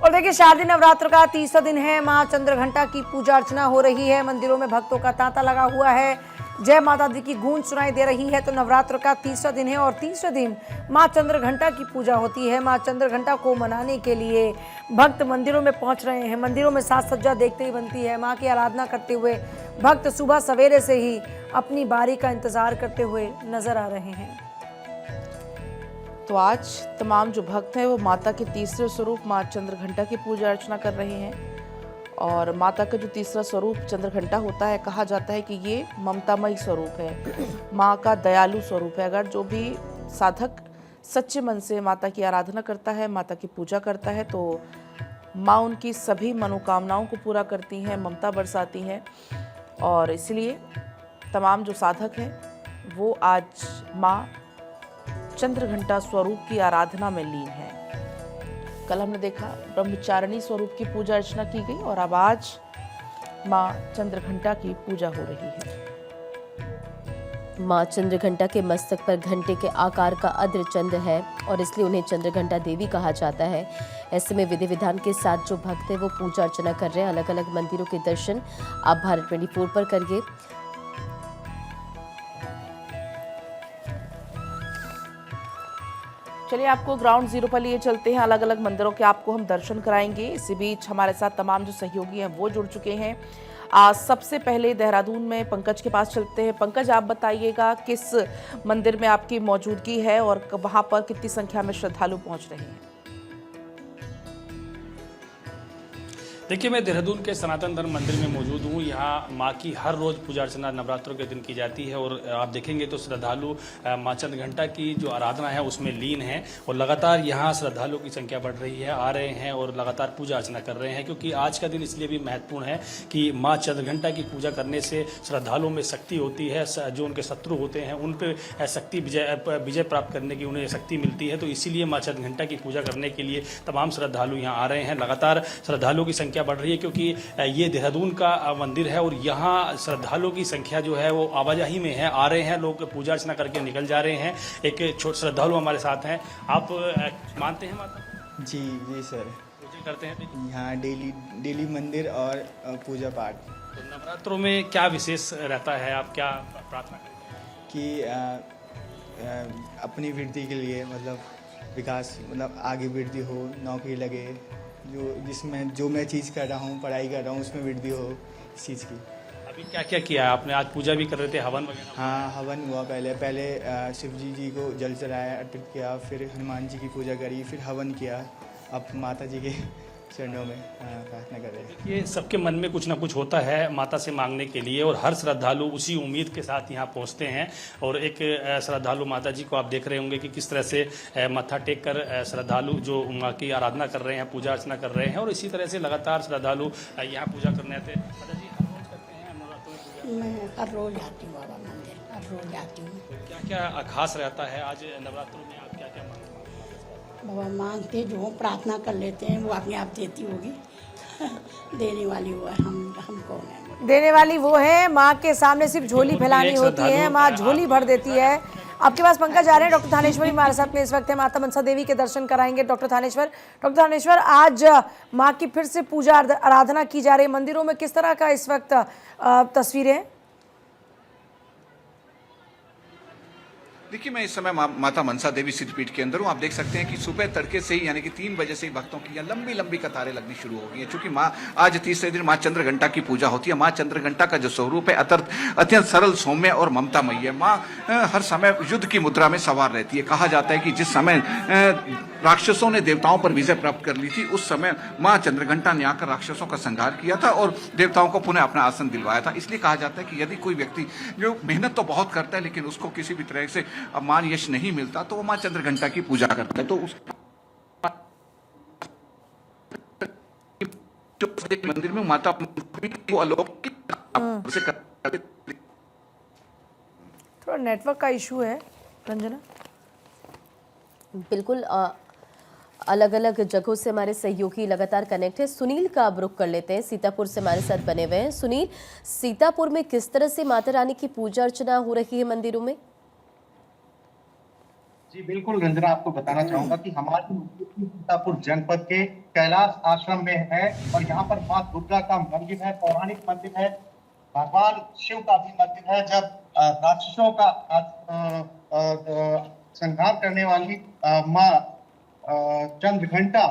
और देखिए, शारदीय नवरात्र का तीसरा दिन है। मां चंद्रघंटा की पूजा अर्चना हो रही है। मंदिरों में भक्तों का तांता लगा हुआ है। जय माता दी की गूंज सुनाई दे रही है। तो नवरात्र का तीसरा दिन है और तीसरे दिन मां चंद्रघंटा की पूजा होती है। मां चंद्रघंटा को मनाने के लिए भक्त मंदिरों में पहुंच रहे हैं। मंदिरों में साज सज्जा देखते ही बनती है। मां की आराधना करते हुए भक्त सुबह सवेरे से ही अपनी बारी का इंतजार करते हुए नजर आ रहे हैं। तो आज तमाम जो भक्त हैं वो माता के तीसरे स्वरूप माँ चंद्रघंटा की पूजा अर्चना कर रहे हैं। और माता का जो तीसरा स्वरूप चंद्रघंटा होता है, कहा जाता है कि ये ममतामयी स्वरूप है, माँ का दयालु स्वरूप है। अगर जो भी साधक सच्चे मन से माता की आराधना करता है, माता की पूजा करता है, तो माँ उनकी सभी मनोकामनाओं को पूरा करती हैं, ममता बरसाती हैं। और इसलिए तमाम जो साधक हैं वो आज माँ चंद्रघंटा स्वरूप की आराधना में लीन है। कल हमने देखा ब्रह्मचारिणी स्वरूप की पूजा अर्चना की गई और अब आज माँ चंद्रघंटा की पूजा हो रही है। माँ चंद्रघंटा के मस्तक पर घंटे के आकार का अद्र चंद्र है और इसलिए उन्हें चंद्रघंटा देवी कहा जाता है। ऐसे में विधि विधान के साथ जो भक्त हैं वो पूजा अर्चना कर रहे हैं। अलग अलग मंदिरों के दर्शन आप भारत 24 पर करिए। चलिए आपको ग्राउंड जीरो पर लिए चलते हैं। अलग अलग मंदिरों के आपको हम दर्शन कराएंगे। इसी बीच हमारे साथ तमाम जो सहयोगी हैं वो जुड़ चुके हैं। सबसे पहले देहरादून में पंकज के पास चलते हैं। पंकज, आप बताइएगा किस मंदिर में आपकी मौजूदगी है और वहाँ पर कितनी संख्या में श्रद्धालु पहुँच रहे हैं? देखिए, मैं देहरादून के सनातन धर्म मंदिर में मौजूद हूँ। यहाँ माँ की हर रोज़ पूजा अर्चना नवरात्रों के दिन की जाती है और आप देखेंगे तो श्रद्धालु माँ चंद्रघंटा की जो आराधना है उसमें लीन है और लगातार यहाँ श्रद्धालुओं की संख्या बढ़ रही है, आ रहे हैं और लगातार पूजा अर्चना कर रहे हैं। क्योंकि आज का दिन इसलिए भी महत्वपूर्ण है कि माँ चंद्रघंटा की पूजा करने से श्रद्धालुओं में शक्ति होती है। जो उनके शत्रु होते हैं उन पर शक्ति विजय प्राप्त करने की उन्हें शक्ति मिलती है। तो इसीलिए माँ चंद्रघंटा की पूजा करने के लिए तमाम श्रद्धालु यहाँ आ रहे हैं। लगातार श्रद्धालुओं की संख्या बढ़ रही है क्योंकि ये देहरादून का मंदिर है और यहाँ श्रद्धालुओं की संख्या जो है वो आवाजाही में है, आ रहे हैं लोग, पूजा अर्चना करके निकल जा रहे हैं। एक छोटे श्रद्धालु हमारे साथ हैं। आप मानते हैं माता? जी जी सर, पूजा करते हैं यहाँ डेली मंदिर और पूजा पाठ। तो नवरात्रों में क्या विशेष रहता है, आप क्या प्रार्थना करते हैं? कि अपनी वृद्धि के लिए, मतलब विकास, मतलब आगे वृद्धि हो, नौकरी लगे, जिसमें जो मैं चीज़ कर रहा हूँ, पढ़ाई कर रहा हूँ, उसमें वृद्धि हो इस चीज़ की। अभी क्या क्या किया है आपने? आज पूजा भी कर रहे थे, हवन वगैरह? हाँ, हवन हुआ। पहले शिव जी को जल चढ़ाया, अर्पित किया, फिर हनुमान जी की पूजा करी, फिर हवन किया। अब माता जी के चरणों में प्रार्थना कर रहे हैं। ये सबके मन में कुछ ना कुछ होता है माता से मांगने के लिए और हर श्रद्धालु उसी उम्मीद के साथ यहाँ पहुँचते हैं। और एक श्रद्धालु माता जी को आप देख रहे होंगे कि किस तरह से मत्था टेक कर श्रद्धालु जो माँ की आराधना कर रहे हैं, पूजा अर्चना कर रहे हैं। और इसी तरह से लगातार श्रद्धालु यहाँ पूजा करने आते हैं। माता जी हर रोज करते हैं नवरात्रों में पूजा? मैं हर रोज आती हूँ बाबा मंदिर, हर रोज आती हूँ। तो क्या क्या खास रहता है आज नवरात्रों में? आप क्या क्या मांगते हैं? बाबा मांगते जो हो, प्रार्थना कर लेते हैं, वो अपने आप देती होगी। देने वाली वो है, हम कौन है? देने वाली वो है। माँ के सामने सिर्फ झोली फैलानी होती है, माँ झोली भर देती है। आपके पास पंकज आ रहे हैं। डॉक्टर थानेश्वरी हमारे साथ में इस वक्त है। माता मनसा देवी के दर्शन कराएंगे डॉक्टर थानेश्वर, आज माँ की फिर से पूजा आराधना की जा रही है। मंदिरों में किस तरह का इस वक्त तस्वीरें? देखिए, मैं इस समय माता मनसा देवी सिद्धपीठ के अंदर हूँ। आप देख सकते हैं कि सुबह तड़के से ही, यानी कि 3 बजे से ही भक्तों की यहाँ लंबी लंबी कतारें लगनी शुरू हो गई हैं। चूंकि माँ आज तीसरे दिन माँ चंद्रघंटा की पूजा होती है। माँ चंद्रघंटा का जो स्वरूप है अत्यंत सरल, सौम्य और ममतामयी है। माँ हर समय युद्ध की मुद्रा में सवार रहती है। कहा जाता है कि जिस समय राक्षसों ने देवताओं पर विजय प्राप्त कर ली थी, उस समय माँ चंद्रघंटा ने आकर राक्षसों का संहार किया था और देवताओं को पुनः अपना आसन दिलवाया था। इसलिए कहा जाता है कि यदि कोई व्यक्ति जो मेहनत तो बहुत करता है लेकिन उसको किसी भी तरह से मान यश नहीं मिलता, तो वो माँ चंद्रघंटा की पूजा करता है। तो उस मंदिर में माता को अलौकिक थोड़ा नेटवर्क का इशू है रंजना। बिल्कुल, अलग अलग जगहों से हमारे सहयोगी लगातार कनेक्ट है। सुनील का अब रुख कर लेते हैं, सीतापुर से हमारे साथ बने हुए हैं। सुनील, सीतापुर में किस तरह से माता रानी की पूजा अर्चना हो रही है मंदिरों में? जी बिल्कुल रंजना, आपको बताना चाहूंगा कि हमारी मंदिर सीतापुर जनपद के कैलाश आश्रम में है और यहाँ पर माँ दुर्गा का मंदिर है, पौराणिक मंदिर है। भगवान शिव का भी मंदिर है। जब राक्षसों का संहार करने वाली माँ चंद्रघंटा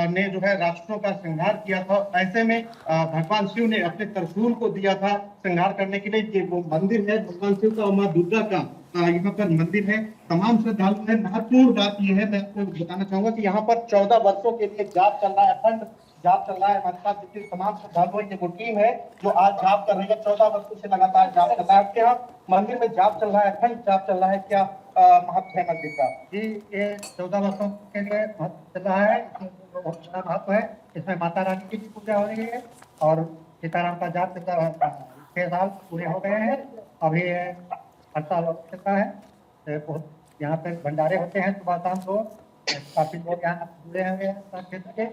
ने जो है राक्षसों का संहार किया था, ऐसे में भगवान शिव ने अपने त्रिशूल को दिया था संहार करने के लिए। ये वो मंदिर है भगवान शिव का और माँ दुर्गा का यहाँ पर मंदिर है। तमाम श्रद्धालु है। महत्वपूर्ण बात यह है, मैं आपको बताना चाहूंगा कि यहाँ पर 14 वर्षों के लिए जाप चल रहा है, अखंड जाप चल रहा है। हमारे साथ जितने तमाम श्रद्धालु है, ये वो टीम है जो आज जाप कर रही है। 14 वर्षों से लगातार जाप चल रहा है। आपके यहाँ मंदिर में जाप चल रहा है, अखंड जाप चल रहा है, क्या महत्व है मंदिर का? जी, ये 14 वर्षों के लिए महत्व चल रहा है, बहुत बड़ा महत्व है। इसमें माता रानी की भी पूजा हो रही है और सीताराम का जाप चल रहा है। 6 साल पूरे हो गए हैं, अभी हर साल चलता है। बहुत यहाँ पे भंडारे होते हैं सुबह शाम को, काफी लोग यहाँ जुड़े हुए हैं क्षेत्र के।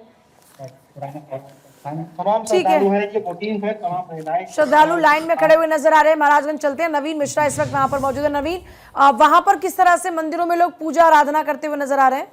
तमाम ठीक है। श्रद्धालु है, ये वोटिंग है, तमाम महिलाएं श्रद्धालु लाइन में खड़े हुए नजर आ रहे हैं। महाराजगंज चलते हैं, नवीन मिश्रा इस वक्त वहां पर मौजूद है। नवीन, वहां पर किस तरह से मंदिरों में लोग पूजा आराधना करते हुए नजर आ रहे हैं?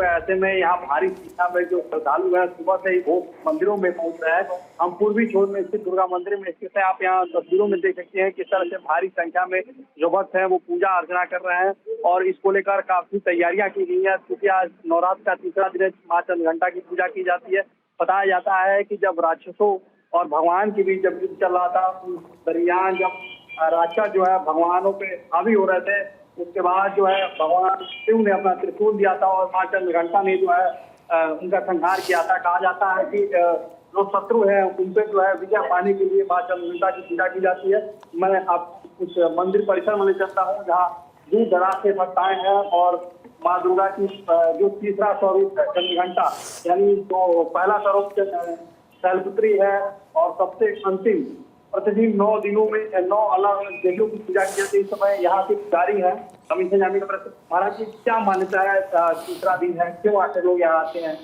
ऐसे में यहाँ भारी संख्या में जो श्रद्धालु है सुबह से ही वो मंदिरों में पहुंच रहे हैं। हम पूर्वी छोर में स्थित दुर्गा मंदिर में स्थित है। आप यहाँ तस्वीरों में देख सकते हैं किस तरह से भारी संख्या में जो भक्त है वो पूजा अर्चना कर रहे हैं और इसको लेकर काफी तैयारियां की गई है। क्योंकि आज नवरात्र का तीसरा दिन माँ चंद्रघंटा की पूजा की जाती है। बताया जाता है कि जब राक्षसों और भगवान के बीच जब युद्ध चल रहा था उस दरमियान जब राक्षस जो है भगवानों पे हावी हो रहे थे, उसके बाद जो है भगवान शिव ने अपना त्रिशूल दिया था और माँ चंद्रघंटा ने जो है उनका संहार किया था। कहा जाता है कि जो शत्रु है उन पे जो है विजय पाने के लिए माँ चंद्रघंटा की पूजा की जाती है। मैं आप कुछ मंदिर परिसर में चलता हूँ जहाँ दूर दराज से भक्त आए हैं और माँ दुर्गा की जो तीसरा स्वरूप है चंद्रघंटा, यानी जो पहला स्वरूप शैलपुत्री है और सबसे अंतिम प्रतिदिन 9 दिनों में 9 अलग अलग देवियों की पूजा की जाती है। इस समय यहाँ की जारी है। हम इनसे जानने का प्रश्न, महाराज जी क्या मान्यता है तीसरा दिन है, क्यों आते लोग यहाँ आते हैं?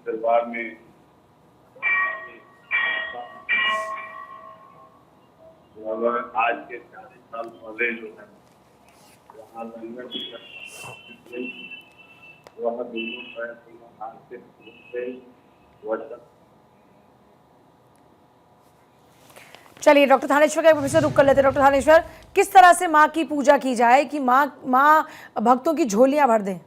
दरबार में आज के 40 साल पहले जो है वहाँ लंगर वहाँ दोनों हाथ से चलिए डॉक्टर थानेश्वर का प्रोफेसर रुक कर लेते हैं। डॉक्टर थानेश्वर, किस तरह से माँ की पूजा की जाए कि माँ भक्तों की झोलियां भर दें?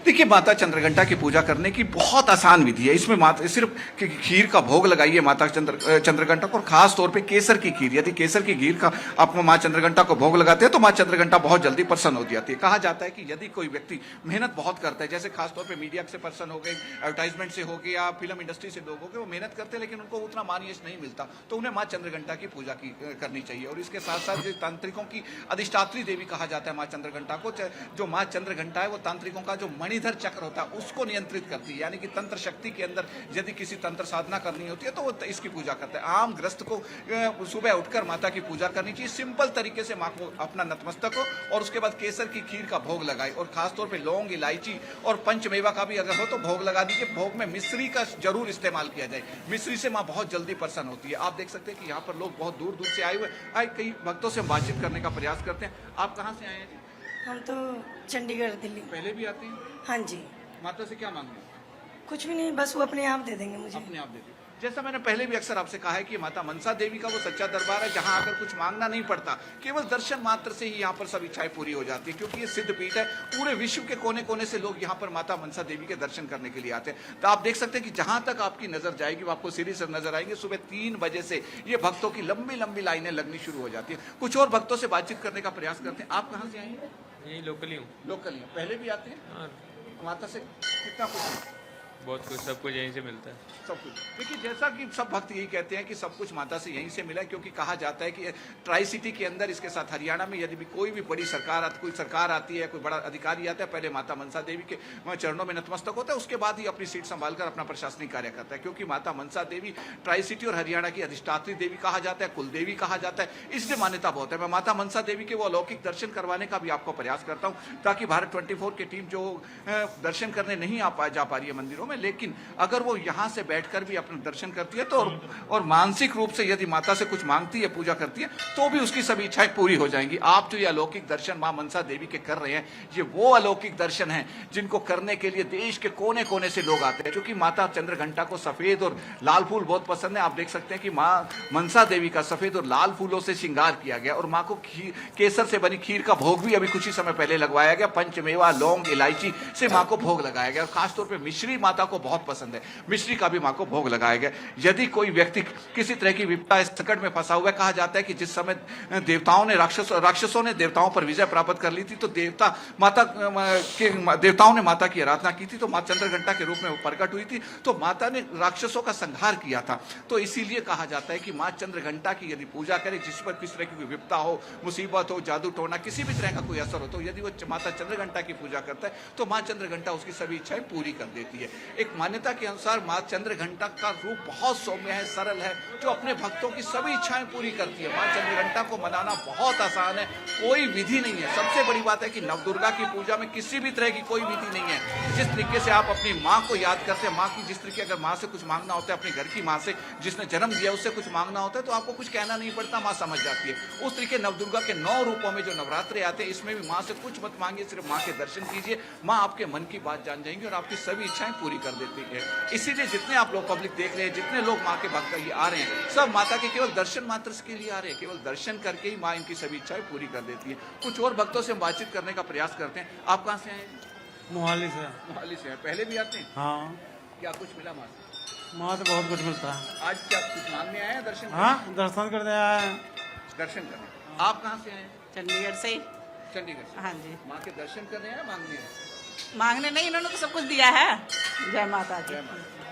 देखिए, माता चंद्रघंटा की पूजा करने की बहुत आसान विधि है। इसमें माता सिर्फ खीर का भोग लगाइए माता चंद्रघंटा को, और खास तौर पे केसर की खीर। यदि केसर की खीर का आप माँ चंद्रघंटा को भोग लगाते हैं तो माँ चंद्रघंटा बहुत जल्दी प्रसन्न हो जाती है। कहा जाता है कि यदि कोई व्यक्ति मेहनत बहुत करता है, जैसे खासतौर पर मीडिया से पर्सन हो गए, एडवर्टाइजमेंट से हो गए या फिल्म इंडस्ट्री से लोग हो गए, वो मेहनत करते हैं लेकिन उनको उतना मान यश नहीं मिलता, तो उन्हें माँ चंद्रघंटा की पूजा करनी चाहिए। और इसके साथ साथ तांत्रिकों की अधिष्ठात्री देवी कहा जाता है माँ चंद्रघंटा को। जो माँ चंद्रघंटा है वो तांत्रिकों का जो मणिधर चक्र होता है उसको नियंत्रित करती है, यानी कि तंत्र शक्ति के अंदर यदि किसी तंत्र साधना करनी होती है तो वो इसकी पूजा करता है। आम ग्रस्त को सुबह उठकर माता की पूजा करनी चाहिए, सिंपल तरीके से माँ को अपना नतमस्तक हो और उसके बाद केसर की खीर का भोग लगाए। और खासतौर पे लौंग, इलायची और पंचमेवा का भी अगर हो तो भोग लगा दीजिए। भोग में मिश्री का जरूर इस्तेमाल किया जाए, मिश्री से माँ बहुत जल्दी प्रसन्न होती है। आप देख सकते हैं कि यहाँ पर लोग बहुत दूर दूर से आए हुए कई भक्तों से बातचीत करने का प्रयास करते हैं। आप कहाँ से आए हैं जी? हम तो चंडीगढ़ दिल्ली। पहले भी आते हैं? हाँ जी। माता से क्या मांगते हैं? कुछ भी नहीं, बस वो अपने आप दे देंगे मुझे। अपने आप दे देंगे। जैसा मैंने पहले भी अक्सर आपसे कहा है कि माता मनसा देवी का वो सच्चा दरबार है जहां आकर कुछ मांगना नहीं पड़ता, केवल दर्शन मात्र से ही यहाँ पर सब इच्छाएं पूरी हो जाती है। क्योंकि ये सिद्ध पीठ है, पूरे विश्व के कोने कोने से लोग यहाँ पर माता मनसा देवी के दर्शन करने के लिए आते हैं। तो आप देख सकते हैं कि जहां तक आपकी नजर जाएगी वो आपको सीढ़ी से नजर आएंगे। सुबह 3 बजे से ये भक्तों की लंबी लंबी लाइनें लगनी शुरू हो जाती है। कुछ और भक्तों से बातचीत करने का प्रयास करते हैं। आप कहाँ से आए हैं? यही लोकल ही हूँ। लोकल ही? पहले भी आते हैं? हाँ। माता से कितना कुछ? बहुत कुछ, सब कुछ यहीं से मिलता है। सब कुछ। देखिए, जैसा कि सब भक्त यही कहते हैं कि सब कुछ माता से यहीं से मिला, क्योंकि कहा जाता है कि ट्राई सिटी के अंदर, इसके साथ हरियाणा में यदि भी कोई भी बड़ी कोई सरकार आती है, कोई बड़ा अधिकारी आता है, पहले माता मनसा देवी के चरणों में नतमस्तक होता है, उसके बाद ही अपनी सीट संभाल कर अपना प्रशासनिक कार्य करता है। क्योंकि माता मनसा देवी ट्राई सिटी और हरियाणा की अधिष्ठात्री देवी कहा जाता है, कुल देवी कहा जाता है, इसलिए मान्यता बहुत है। मैं माता मनसा देवी के वो अलौकिक दर्शन करवाने का भी आपको प्रयास करता हूँ, ताकि भारत 24 की टीम जो दर्शन करने नहीं जा पा रही है मंदिरों में, लेकिन अगर वो यहाँ से बैठकर भी अपना दर्शन करती है तो और मानसिक रूप से यदि माता से कुछ मांगती है, पूजा करती है, तो भी उसकी सभी इच्छाएं पूरी हो जाएंगी। आप जो ये अलौकिक दर्शन मां मनसा देवी के कर रहे हैं, ये वो अलौकिक दर्शन हैं जिनको करने के लिए देश के कोने कोने से लोग आते हैं। क्योंकि माता चंद्रघंटा को सफेद और लाल फूल बहुत पसंद है। आप देख सकते हैं कि मां मनसा देवी का सफेद और लाल फूलों से श्रृंगार किया गया और मां को केसर से बनी खीर का भोग भी अभी कुछ ही समय पहले लगवाया गया। पंचमेवा, लौंग, इलायची से मां को भोग लगाया गया और खासतौर पर मिश्री माता को बहुत पसंद है, मिश्री का भी मां को भोग लगाया गया। यदि कोई व्यक्ति किसी तरह की विपदा संकट में फंसा हुआ है, कहा जाता है कि जिस समय देवताओं ने राक्षसों ने देवताओं पर विजय प्राप्त कर ली थी, तो देवताओं ने माता की आराधना की थी, तो मां चंद्रघंटा के रूप में वो प्रकट हुई थी, तो माता ने राक्षसों का संहार किया था। तो इसीलिए कहा जाता है कि मां चंद्रघंटा की यदि पूजा करे, जिस पर किस तरह की विपदा हो, मुसीबत हो, जादू टोना, किसी भी तरह का कोई असर हो, तो यदि वो माता चंद्रघंटा की पूजा करता है तो मां चंद्रघंटा उसकी सभी इच्छाएं पूरी कर देती है। एक मान्यता के अनुसार मां चंद्रघंटा का रूप बहुत सौम्य है, सरल है, जो अपने भक्तों की सभी इच्छाएं पूरी करती है। मां चंद्रघंटा को मनाना बहुत आसान है, कोई विधि नहीं है। सबसे बड़ी बात है कि नवदुर्गा की पूजा में किसी भी तरह की कोई विधि नहीं है। जिस तरीके से आप अपनी मां को याद करते हैं, मां की जिस तरीके अगर मां से कुछ मांगना होता है, अपने घर की मां से जिसने जन्म दिया उससे कुछ मांगना होता है, तो आपको कुछ कहना नहीं पड़ता, मां समझ जाती है। उस तरीके नवदुर्गा के 9 रूपों में जो नवरात्रे आते हैं, इसमें भी मां से कुछ मत मांगिए, सिर्फ मां के दर्शन कीजिए, मां आपके मन की बात जान जाएंगी और आपकी सभी इच्छाएं पूरी कर देती है। इसीलिए जितने आप लोग पब्लिक देख रहे हैं, जितने लोग मां के भक्त ये आ रहे हैं, सब माता के केवल दर्शन मात्र के लिए आ रहे हैं। केवल दर्शन करके ही मां इनकी सभी इच्छाएं पूरी कर देती है। कुछ और भक्तों से हम बातचीत करने का प्रयास करते हैं। आप कहाँ से आए? मोहाली से। मोहाली से हैं। पहले भी आते हैं? हाँ। क्या कुछ मिला मां से? मां से बहुत कुछ मिलता है। आज क्या कुछ मांगने आए हैं? दर्शन? हाँ, दर्शन करने आए हैं। दर्शन करने। आप कहाँ से आए हैं? चंडीगढ़ से। चंडीगढ़ से। हाँ जी। माँ के दर्शन करने आए, मांगने आए? मांगने नहीं, इन्होंने तो सब कुछ दिया है। जय माता दी।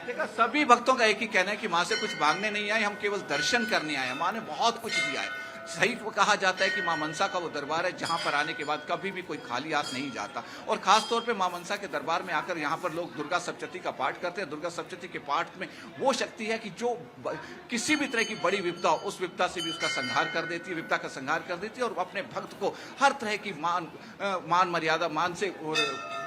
देखा, सभी भक्तों का एक ही कहना है कि माँ से कुछ मांगने नहीं आए, हम केवल दर्शन करने आए। माँ ने बहुत कुछ दिया है। सही कहा जाता है कि मां मनसा का वो दरबार है जहां पर आने के बाद कभी भी कोई खाली हाथ नहीं जाता। और खास तौर पे मां मनसा के दरबार में आकर यहाँ पर लोग दुर्गा सप्तशती का पाठ करते हैं। दुर्गा सप्तशती के पाठ में वो शक्ति है कि जो किसी भी तरह की बड़ी विपदा हो, उस विपदा से भी उसका संहार कर देती है, विपदा का संहार कर देती है और अपने भक्त को हर तरह की मान मर्यादा, मान से और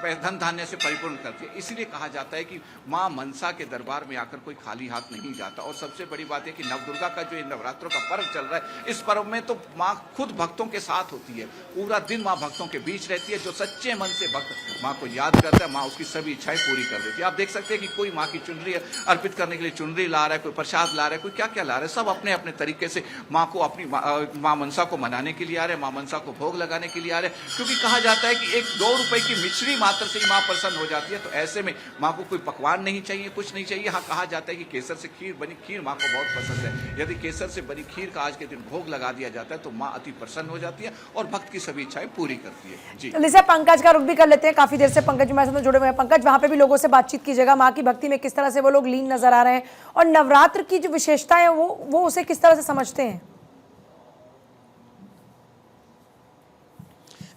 धन धान्य से परिपूर्ण करती है। इसीलिए कहा जाता है कि मां मनसा के दरबार में आकर कोई खाली हाथ नहीं जाता। और सबसे बड़ी बात है कि नवदुर्गा का जो नवरात्रों का पर्व चल रहा है, इस पर्व में तो माँ खुद भक्तों के साथ होती है। पूरा दिन माँ भक्तों के बीच रहती है। जो सच्चे मन से भक्त माँ को याद करता है, माँ उसकी सभी इच्छाएं पूरी कर देती है। आप देख सकते हैं कि कोई माँ की चुनरी अर्पित करने के लिए चुनरी ला रहा है, कोई प्रसाद ला रहा है, कोई क्या क्या ला रहा है। सब अपने अपने तरीके से माँ को, अपनी माँ मनसा को मनाने के लिए आ रहे हैं, माँ मनसा को भोग लगाने के लिए आ रहे हैं। क्योंकि कहा जाता है कि 1-2 रुपए की मिश्री मात्र से ही माँ प्रसन्न हो जाती है। तो ऐसे में माँ को कोई पकवान नहीं चाहिए, कुछ नहीं चाहिए। हाँ, कहा जाता है कि केसर से खीर बनी खीर माँ को बहुत पसंद है। यदि केसर से बनी खीर का आज के दिन भोग लगा दिया जाता है तो माँ अति प्रसन्न हो जाती है और भक्त की सभी इच्छाएं पूरी करती है। जी लिसा, पंकज का रुख भी कर लेते हैं। काफी देर से पंकज हमारे साथ जुड़े हुए हैं। पंकज, वहां पे भी लोगों से बातचीत कीजिएगा। माँ की भक्ति में किस तरह से वो लोग लीन नजर आ रहे हैं और नवरात्र की जो विशेषता है वो उसे किस तरह से समझते हैं?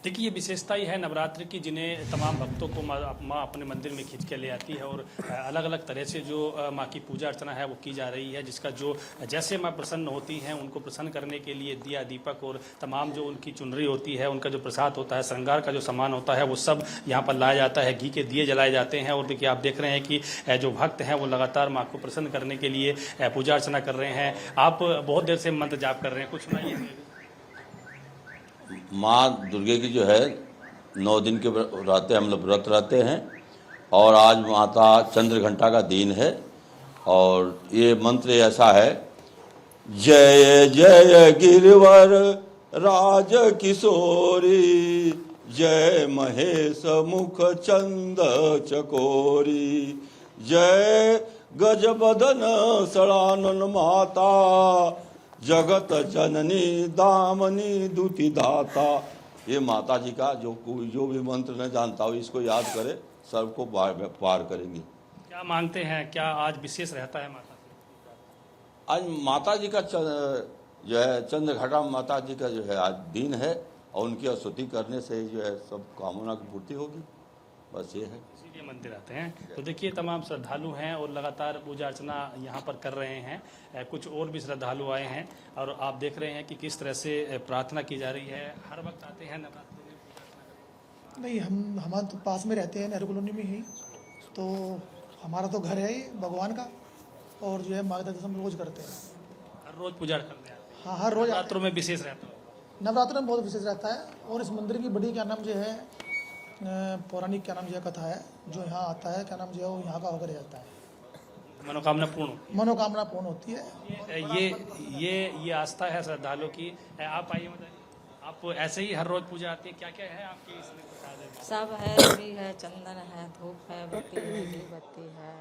देखिए, ये विशेषता ही है नवरात्र की, जिन्हें तमाम भक्तों को माँ अपने मंदिर में खींच के ले आती है और अलग अलग तरह से जो माँ की पूजा अर्चना है वो की जा रही है। जिसका जो जैसे माँ प्रसन्न होती हैं, उनको प्रसन्न करने के लिए दिया, दीपक और तमाम जो उनकी चुनरी होती है, उनका जो प्रसाद होता है, श्रृंगार का जो सामान होता है, वो सब यहाँ पर लाया जाता है। घी के दिए जलाए जाते हैं। और देखिए, आप देख रहे हैं कि जो भक्त हैं वो लगातार माँ को प्रसन्न करने के लिए पूजा अर्चना कर रहे हैं। आप बहुत देर से मंत्र जाप कर रहे हैं, कुछ सुनाइए। माँ दुर्गे की जो है 9 दिन के रहते हम लोग व्रत रहते हैं और आज माता चंद्रघंटा का दिन है। और ये मंत्र ऐसा है, जय जय गिरवर राज किशोरी, जय महेश मुख चंद चकोरी, जय गजबदन सड़ानन माता, जगत जननी दामनी दुति दाता। ये माता जी का जो भी मंत्र न जानता हो, इसको याद करे, सबको पार करेंगे। क्या मांगते हैं, क्या आज विशेष रहता है माता से? आज माता जी का जो है चंद्रघंटा माता जी का जो है आज दिन है और उनकी स्तुति करने से जो है सब कामना की पूर्ति होगी। बस ये है, इसीलिए मंदिर आते हैं। तो देखिए, तमाम श्रद्धालु हैं और लगातार पूजा अर्चना यहाँ पर कर रहे हैं। कुछ और भी श्रद्धालु आए हैं और आप देख रहे हैं कि किस तरह से प्रार्थना की जा रही है। हर वक्त आते हैं नवरात्रि में पूजा अर्चना करते हैं? नहीं, हम हमारे तो पास में रहते हैं, नेहरू कॉलोनी में ही, तो हमारा तो घर है ही भगवान का, और जो है माँ के दर्शन हम रोज करते हैं। हर रोज पूजा करते हैं? हाँ, हर रोज। नवरात्रों में विशेष रहता है? नवरात्र में बहुत विशेष रहता है, और इस मंदिर की बड़ी क्या नाम जो है पौराणिक क्या नाम जो है कथा है, जो यहाँ आता है क्या नाम जो है वो यहाँ का होकर जाता है, मनोकामना पूर्ण होती है। ये आस्था है श्रद्धालुओं की। आप आइए, बताइए, आप ऐसे ही हर रोज पूजा आती है, क्या क्या है आपकी इसमें बता दें? सब है, भी है, चंदन है, धूप है, बत्ती है, अगरबत्ती है।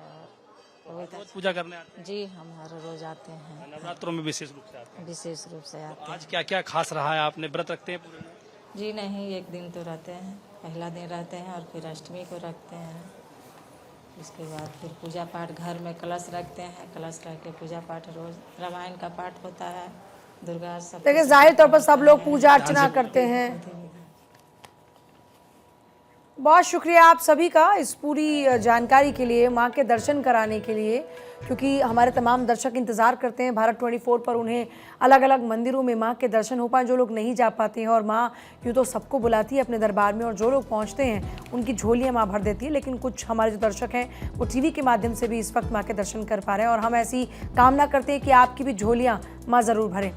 रोज पूजा करने आते हैं? जी, हम हर रोज आते हैं। नवरात्रों में विशेष रूप से आते हैं? विशेष रूप से आते हैं। आज क्या क्या खास रहा है? आपने व्रत रखते हैं पूरे? जी नहीं, एक दिन तो रहते हैं, पहला दिन रहते हैं और फिर अष्टमी को रखते हैं। उसके बाद फिर पूजा पाठ घर में कलश रखते हैं, कलश रख के पूजा पाठ रोज रामायण का पाठ होता है, दुर्गा सब। देखिए जाहिर तौर पर सब लोग पूजा अर्चना करते हैं। बहुत शुक्रिया आप सभी का इस पूरी जानकारी के लिए, माँ के दर्शन कराने के लिए, क्योंकि हमारे तमाम दर्शक इंतज़ार करते हैं भारत 24 पर उन्हें अलग अलग मंदिरों में माँ के दर्शन हो पाए। जो लोग नहीं जा पाते हैं, और माँ यूँ तो सबको बुलाती है अपने दरबार में, और जो लोग पहुँचते हैं उनकी झोलियाँ माँ भर देती है, लेकिन कुछ हमारे जो दर्शक हैं वो टीवी के माध्यम से भी इस वक्त माँ के दर्शन कर पा रहे हैं, और हम ऐसी कामना करते हैं कि आपकी भी झोलियाँ माँ ज़रूर भरें।